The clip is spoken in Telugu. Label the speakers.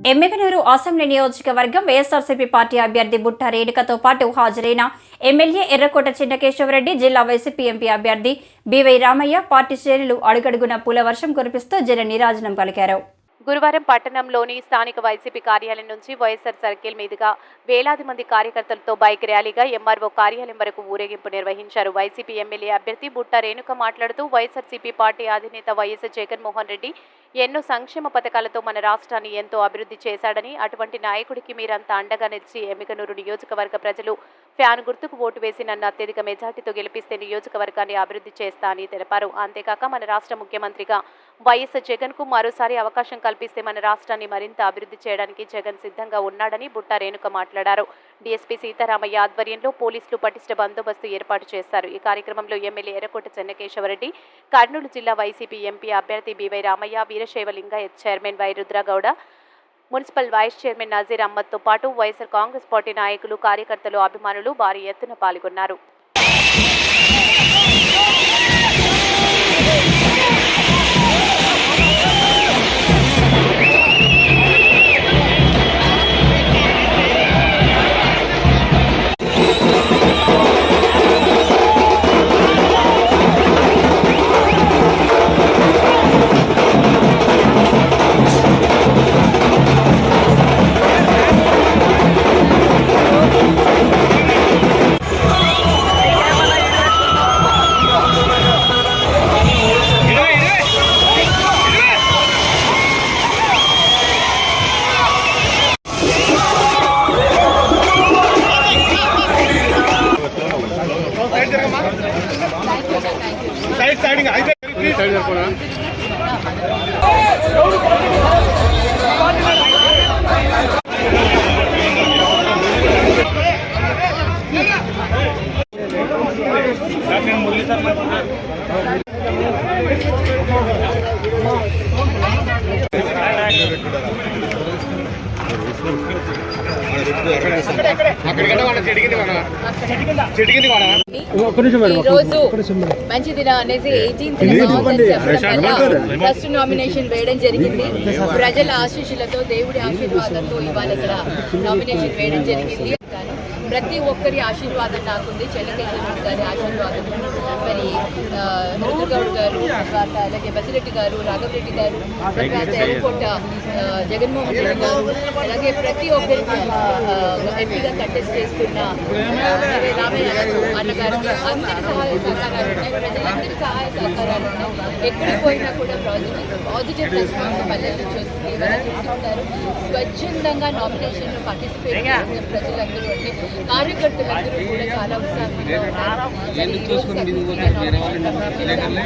Speaker 1: ఎమ్మెగనూరు అసెంబ్లీ నియోజకవర్గం వైఎస్ఆర్సీపీ పార్టీ అభ్యర్థి బుట్ట రేణుకతో పాటు హాజరైన ఎమ్మెల్యే ఎర్రకోట చిన్నకేశవరెడ్డి, జిల్లా వైసీపీ ఎంపీ అభ్యర్థి బివై రామయ్య పార్టీ శ్రేణులు అడుగడుగున పూల వర్షం కురిపిస్తూ జన నీరాజనం పలికారు.
Speaker 2: గురువారం పట్టణంలోని స్థానిక వైసీపీ కార్యాలయం నుంచి వైఎస్ఆర్ సర్కిల్ మీదుగా వేలాది మంది కార్యకర్తలతో బైక్ ర్యాలీగా ఎంఆర్ఓ కార్యాలయం వరకు ఊరేగింపు నిర్వహించారు. వైసీపీ ఎమ్మెల్యే అభ్యర్థి బుట్ట రేణుక మాట్లాడుతూ వైఎస్ఆర్సీపీ పార్టీ అధినేత వైఎస్ జగన్మోహన్ రెడ్డి ఎన్నో సంక్షేమ పథకాలతో మన రాష్ట్రాన్ని ఎంతో అభివృద్ధి చేశాడని, అటువంటి నాయకుడికి మీరంతా అండగా నిలిచి ఎమ్మెగనూరు నియోజకవర్గ ప్రజలు ఫ్యాన్ గుర్తుకు ఓటు వేసి నన్ను అత్యధిక మెజార్టీతో గెలిపిస్తే నియోజకవర్గాన్ని అభివృద్ధి చేస్తా అని తెలిపారు. అంతేకాక మన రాష్ట్ర ముఖ్యమంత్రిగా వైఎస్ జగన్ కు మరోసారి అవకాశం కల్పిస్తే మన రాష్ట్రాన్ని మరింత అభివృద్ధి చేయడానికి జగన్ సిద్ధంగా ఉన్నాడని బుట్ట రేణుక మాట్లాడారు. డీఎస్పీ సీతారామయ్య ఆధ్వర్యంలో పోలీసులు పటిష్ట బందోబస్తు ఏర్పాటు చేశారు. ఈ కార్యక్రమంలో ఎమ్మెల్యే ఎర్రకోట చెన్నకేశవరెడ్డి, కర్నూలు జిల్లా వైసీపీ ఎంపీ అభ్యర్థి B Y Ramaiah, Veerashaiva Lingayat chairman Y Rudragouda, municipal vice chairman Nazeer అహ్మద్తో పాటు వైఎస్ఆర్ కాంగ్రెస్ పార్టీ నాయకులు, కార్యకర్తలు, అభిమానులు భారీ ఎత్తున పాల్గొన్నారు.
Speaker 3: మంచి దినం అనేసి 18th ఫస్ట్ నామినేషన్ వేయడం జరిగింది. ప్రజల ఆశీస్సులతో, దేవుడి ఆశీర్వాదంతో ఇవాళ ఇక్కడ నామినేషన్ వేయడం జరిగింది. ప్రతి ఒక్కరి ఆశీర్వాదం నాకుంది, చెన్నకేశవరెడ్డి గారి ఆశీర్వాదం, మరి రుద్రగౌడ్ గారు, తర్వాత అలాగే బసిరెడ్డి గారు, రాఘవరెడ్డి గారు, తర్వాత ఎర్రకోట జగన్మోహన్ రెడ్డి గారు, అలాగే ప్రతి ఒక్కరికి ఎంపీగా కంటెస్ట్ చేస్తున్న రామయ్య అన్నగారికి అందరి సహాయ సహకారాలు ఉన్నాయి, ప్రజలందరి సహాయ సహకారాలు ఉన్నాయి. ఎక్కడికి పోయినా కూడా పాజిటివ్ రెస్పాన్స్ పల్లెల్లో చూస్తుంది. ఎవరైనా చూస్తుంటారు స్వచ్ఛందంగా నామినేషన్లో పార్టిసిపేట్ చేసిన ప్రజలందరూ అంటే కార్యకర్తలందరూ కూడా చాలా ఉత్సాహంగా ఉన్నారు.